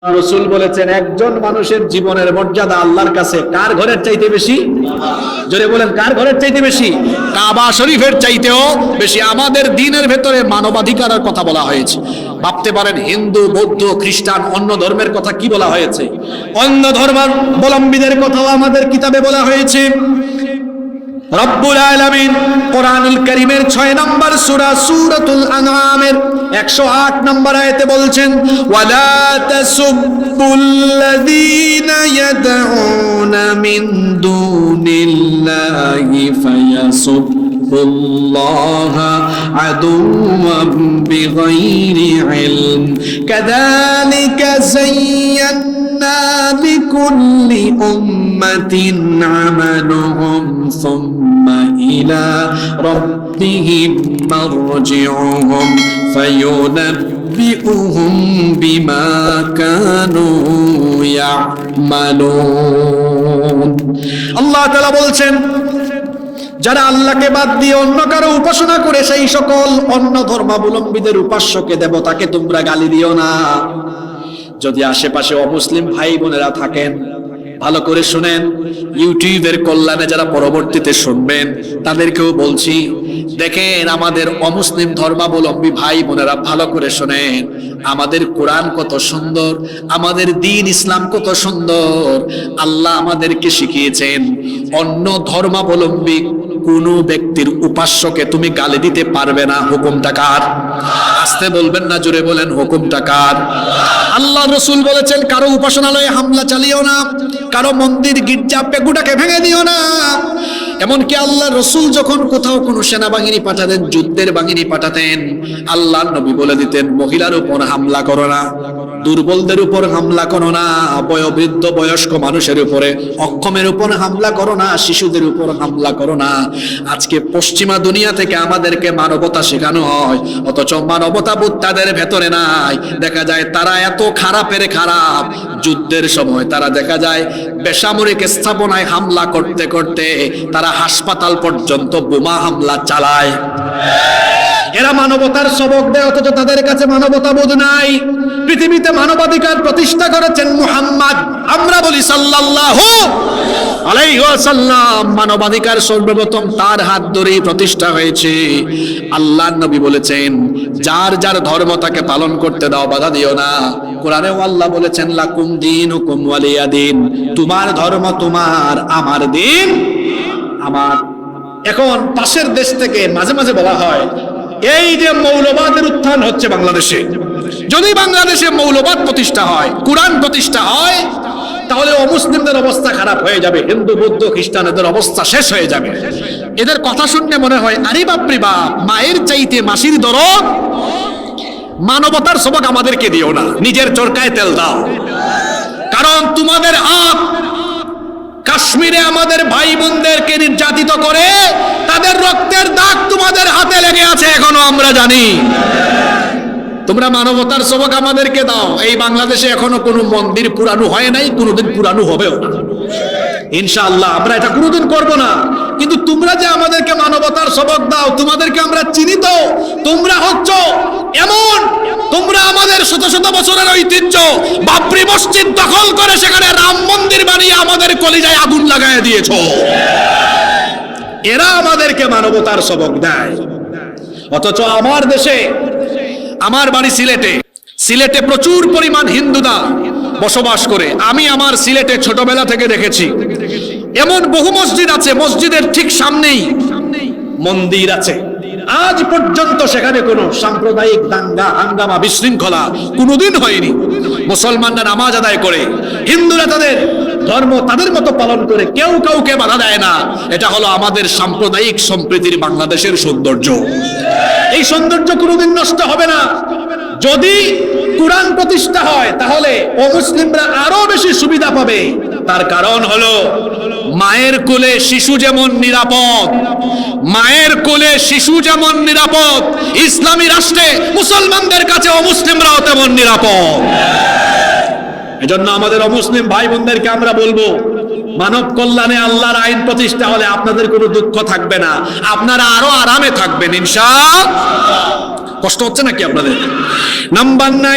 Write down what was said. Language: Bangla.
রাসূল বলেছেন একজন মানুষের জীবনের মর্যাদা আল্লাহর কাছে কার ঘরের চাইতে বেশি? জোরে বলেন, কার ঘরের চাইতে বেশি? কাবা শরীফের চাইতেও বেশি। আমাদের দ্বীনের ভেতরে মানবাধিকারের কথা বলা হয়েছে। ভাবতে পারেন হিন্দু, বৌদ্ধ, খ্রিস্টান, অন্য ধর্মের কথা কি বলা হয়েছে? অন্য ধর্মাবলম্বীদের কথাও আমাদের কিতাবে বলা হয়েছে। রব্বুল আলামিন কোরআনুল কারীমের 6 নম্বর সূরা সূরাতুল আনআমের 108 নম্বর আয়াতে বলছেন, ওয়ালা তাসুবুল্লাযীনা ইয়াদউনা মিন দুনিল্লাহি ফায়াসুবুল্লাহা আদুওয়াম বিগাইরি ইলম কাযালিকা যায়্যানা লিকুল্লি উম্মাতিন আমালুহুম সুম্মা ইলা রাব্বিহিম মারজিউহুম ফায়ুনাব্বিউহুম বিমা কানু ইয়ামালুন। আল্লাহ তাআলা বলছেন, যারা আল্লাহকে বাদ দিয়ে অন্য কারো উপাসনা করে সেই সকল অন্য ধর্মাবলম্বীদের উপাস্যকে দেবতাকে তোমরা গালি দিও না। যদি আশেপাশে অমুসলিম ভাই বোনেরা থাকেন, ভালো করে শুনেন, ইউটিউবের কল্যাণে যারা পরবর্তীতে শুনবেন তাদেরকেও বলছি, দেখেন আমাদের অমুসলিম ধর্মাবলম্বী ভাই বোনেরা ভালো করে শুনেন, আমাদের কোরআন কত সুন্দর, আমাদের দ্বীন ইসলাম কত সুন্দর। আল্লাহ আমাদেরকে শিখিয়েছেন অন্য ধর্মাবলম্বী কোন ব্যক্তির উপাস্যকে তুমি গালি দিতে পারবে না। হুকুমটা কার? আসতে বলবেন না, জোরে বলেন, হুকুমটা কার? আল্লাহ রাসূল বলেছেন, কারো উপাসনালয়ে হামলা চালিও না, কারো মন্দির গির্জা পেগুটাকে ভেঙে দিও না। এমনকি আল্লাহ রাসূল যখন কোথাও কোনো সেনাবাহিনী পাঠাতেন, যুদ্ধের বাহিনী পাঠাতেন, আল্লাহর নবী বলে দিতেন, মহিলার উপর হামলা করো না, দুর্বলদের উপর হামলা করো না, বয়োবৃদ্ধ বয়স্ক মানুষের উপরে, অক্ষমের উপর হামলা করো না, শিশুদের উপর হামলা করো না। আজকে পশ্চিমা দুনিয়া থেকে আমাদেরকে মানবতা শেখানো হয়, অথচ মানবতা বোধ তাদের ভেতরে নাই। দেখা যায় তারা এত খারাপের খারাপ, যুদ্ধের সময় তারা দেখা যায় বেসামরিক স্থাপনায় হামলা করতে করতে তারা হাসপাতাল পর্যন্ত বোমা হামলা চালায়। এরা মানবতার সবক দেয়, অথচ তাদের কাছে মানবতা বোধ নাই। পৃথিবীতে মানবাধিকার প্রতিষ্ঠা করেছেন মুহাম্মদ, আমরা বলি সাল্লাল্লাহু আলাইহি ওয়াসাল্লাম। মানবাধিকার সর্বপ্রথম তার হাত ধরেই প্রতিষ্ঠা হয়েছে। আল্লাহর নবী বলেছেন, যার যার ধর্ম তাকে পালন করতে দাও, বাধা দিও না। কোরআনেও আল্লাহ বলেছেন, লাকুম দীনুকুম ওয়ালিয়া দীন, তোমার ধর্ম তোমার, আমার দিন আমার। এখন পাশের দেশ থেকে মাঝে মাঝে বলা হয়, এই যে মৌলবাদের উত্থান হচ্ছে বাংলাদেশে, যদি বাংলাদেশে মৌলবাদ প্রতিষ্ঠা হয়, কোরআন প্রতিষ্ঠা হয়, তাহলে অমুসলিমদের অবস্থা খারাপ হয়ে যাবে, হিন্দু বৌদ্ধ খ্রিস্টানদের অবস্থা শেষ হয়ে যাবে। এদের কথা শুনলে মনে হয়, আরে বাপরে বাপ, মায়ের চাইতে মাসির দরদ। মানবতার সবক আমাদেরকে দিও না, নিজের চরকায় তেল দাও। কারণ তোমাদের হাত কাশ্মীরে আমাদের ভাই বোনদেরকে নির্যাতিত করে, তাদের রক্তের দাগ তোমাদের হাতে লেগে আছে, এখনো আমরা জানি। তোমরা মানবতার সবক আমাদেরকে দাও। এই বাংলাদেশে এখনো কোনো মন্দির পুরানো হয় নাই, কোনোদিন পুরানো হবেও না ইনশাআল্লাহ। আমরা এটা কোনোদিন করব না। কিন্তু তোমরা যে আমাদেরকে মানবতার সবক দাও, তোমাদেরকে আমরা চিনি তো। তোমরা হচ্ছ এমন, তোমরা আমাদের শত শত বছরের ঐতিহ্য বাবরি মসজিদ দখল করে সেখানে রাম মন্দির বানিয়ে আমাদের কলিজায় আগুন লাগায় দিয়েছো। এরা আমাদেরকে মানবতার সবক দেয়, অথচ আমার দেশে, আমার বাড়ি সিলেটে, সিলেটে প্রচুর পরিমাণ হিন্দুরা বসবাস করে। আমি আমার সিলেটে ছোটবেলা থেকে দেখেছি এমন বহু মসজিদ আছে, মসজিদের ঠিক সামনেই মন্দির আছে। আজ পর্যন্ত সেখানে কোনো সাম্প্রদায়িক দাঙ্গা হাঙ্গামা বিশৃঙ্খলা কোনোদিন হয়নি। মুসলমানরা নামাজ আদায় করে, হিন্দুরা তাদের ধর্ম তাদের মতো পালন করে, কেউ কাউকে বাধা দেয় না। এটা হলো আমাদের সাম্প্রদায়িক সম্প্রীতির বাংলাদেশের সৌন্দর্য। এই সৌন্দর্য কোনোদিন নষ্ট হবে না। যদি কোরআন প্রতিষ্ঠা হয়, তাহলে অমুসলিমরা আরো বেশি সুবিধা পাবে। তার কারণ হলো, মায়ের কোলে শিশু যেমন নিরাপদ, মায়ের কোলে শিশু যেমন নিরাপদ, ইসলামী রাষ্ট্রে মুসলমানদের কাছে অমুসলিমরাও তেমন নিরাপদ। এজন্য আমাদের অমুসলিম ভাই বোনদেরকে আমরা বলবো, মানব কল্যাণে আল্লাহর আইন প্রতিষ্ঠা হলে আপনাদের কোনো দুঃখ থাকবে না, আপনারা আরো আরামে থাকবেন ইনশাআল্লাহ। কষ্ট হচ্ছে নাকি আপনাদের? নাম্বার 9।